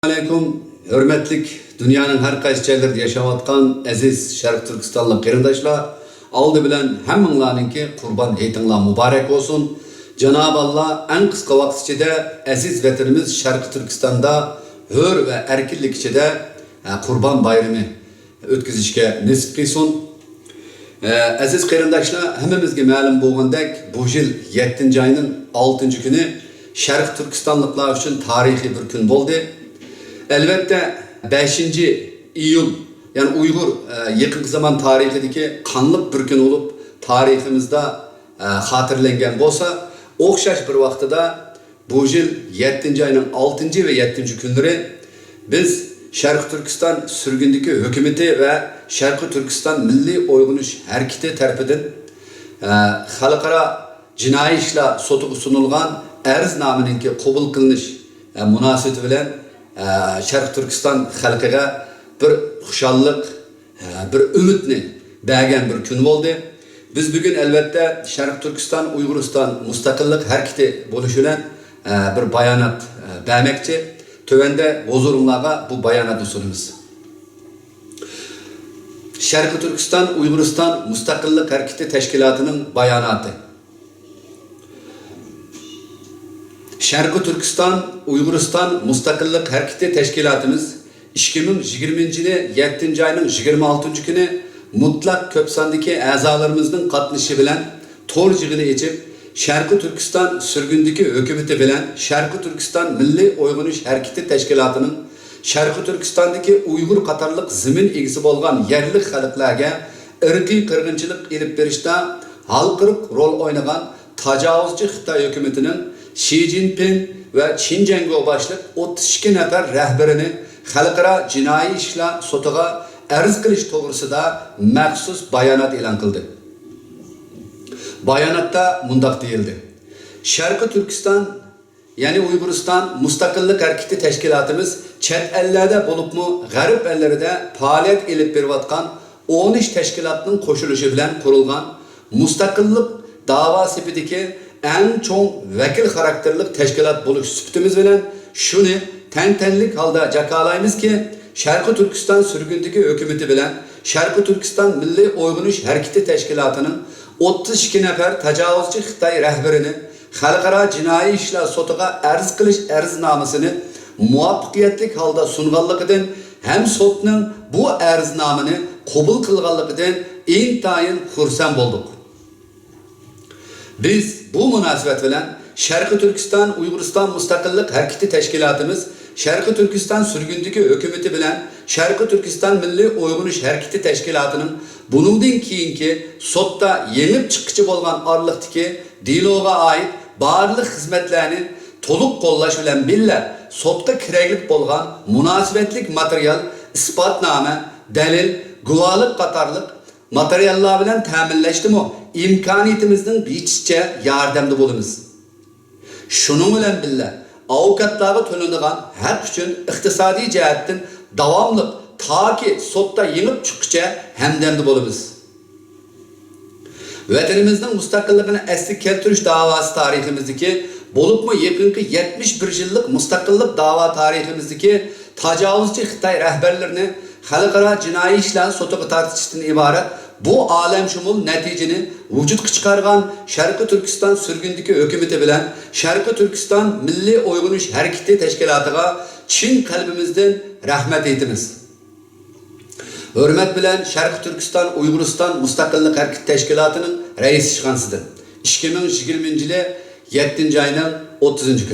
Aleyküm, hürmetlik dünyanın her qaysi yerlerinde yaşavatkan aziz Şarkı Türkistanlı qeyrindaşlar, aldı bilen hemminlarınki Kurban heytinlar mübarek olsun. Cenab-ı Allah en kısa vakt içinde aziz vatanımız Şarkı Türkistan'da hür ve erkillik içinde Kurban bayramı ötküzüşke nisip kılsın. Aziz qeyrindaşlar, hemmimizge ma'lum bo'lgandek, bu yıl 7. ayının 6. günü Şarkı Türkistanlıklar için tarihi bir gün oldu. Elbette 5. iyul yani Uygur yakın zaman tarihindeki kanlık bir gün olup tarihimizde hatırlangan olsa, okşaş bir vakti bu yıl 7. ayının 6. ve 7. günleri biz Şarkı Türkistan sürgündeki hükümeti ve Şarkı Türkistan Milli Oygunuş Hareketi tarafından halkara jinoiy ishlar sotuga sunulgan arznameninki qabul qilinish munosabati bilan Şarkı Türkistan xalqiga bir xushallik, bir umidni bergan bir kun bo'ldi. Biz bugün elbette Şarkı Türkistan Uyg'uriston mustaqillik hareketi bo'lishi bilan bir bayonot bermoqchi. Tövende huzurumlarga bu bayonotni sunamiz. Şarkı Türkistan Uyg'uriston mustaqillik hareketi teşkilatının bayonoti. Şarkı Türkistan Uyg'uriston mustaqillik hareketi teşkilatımız 2020 yılı 7. ayının 26. günü mutlak köp sondagi a'zolarimizning qatnashishi bilan to'r yig'ini echib Şarkı Türkistan sürgündeki hükümeti bilen Şarkı Türkistan Milli Oygunuş Hareketi Teşkilatı'nın Şarkı Türkistan'daki Uygur Katarlık zemin egisi bolgan yerlik halklarga ırkı kırgınçılık elip berişte halkırık rol oynagan tajavuzcu Xitay hükümetinin Xi Jinping ve Çin Cengo başlık 32 nefer rehberini halkara jinoiy ishlar sotuğa arz qilish to'g'risida maxsus bayonot e'lon qildi. Bayanatta mundaq deyildi. Şarkı Türkistan yani Uyg'uriston Mustaqillik Hareketi Teşkilatımız chet ellerde bulupmu garip ellerinde faaliyet elip beriyotgan 13 teşkilatının qo'shilishi bilan kurulgan mustaqillik dava sepidiki en çoğun vekil karakterlik teşkilat buluş süptümüz bilen şunu tentenlik halda jakalaymiz ki Şarkı Türkistan sürgündeki hükümeti bilen Şarkı Türkistan Milli Oygunuş Hareketi Teşkilatı'nın 32 nefer tajavuzcu Xitay rehberini halkara jinoiy ishlar sotuğa arz qilish arznamasini muvaffaqiyatli halda sunganligidan hem sotning bu arznamani qabul qilganligidan intayin xursand bo'ldik. Biz bu münasebet bilen Şarkı Türkistan Uyg'uriston Mustaqillik Hareketi Teşkilatımız Şarkı Türkistan sürgündeki hükümeti bilen Şarkı Türkistan Milli Oygunuş Hareketi Teşkilatı'nın bunundan keyinki sotda yenip çıkıcı bolgan arlıktaki dialoga ait barlık hizmetlerini toluk qollaş bilen billa sotda kireglik bolgan münasebetlik materyal, ispatname, delil, guvalık qatarlık materyallar bilen ta'minlashdi mi imkaniyetimizden biççe yardımda bulunuz. Şunun bilen billa avukatlarga to'lanadigan haq uchun iqtisodiy jihatdan davomli taki sotda yengib chiqishga hamdamda bo'lamiz. Vatanimizning mustaqilligini asli keltirish davası tariximizdagi bo'libmi yaqinki 71 yillik mustaqillik dava tariximizdagi tajovuzchi Xitoy rahbarlarini xalqaro jinoiy ishlar sotiga tortishdan iborat bu alemşumul neticeni vücut çıkargan Şarkı Türkistan sürgündeki hükümeti bilen Şarkı Türkistan Milli Oygunuş Hareketi Teşkilatı'na Çin kalbimizden rahmet eytimiz. Hürmet bilen Şarkı Türkistan Uyg'uriston Mustaqillik Hareketi Teşkilatı'nın reisi çıkansıdır. 2020 yılı 7. ayının 30. günü.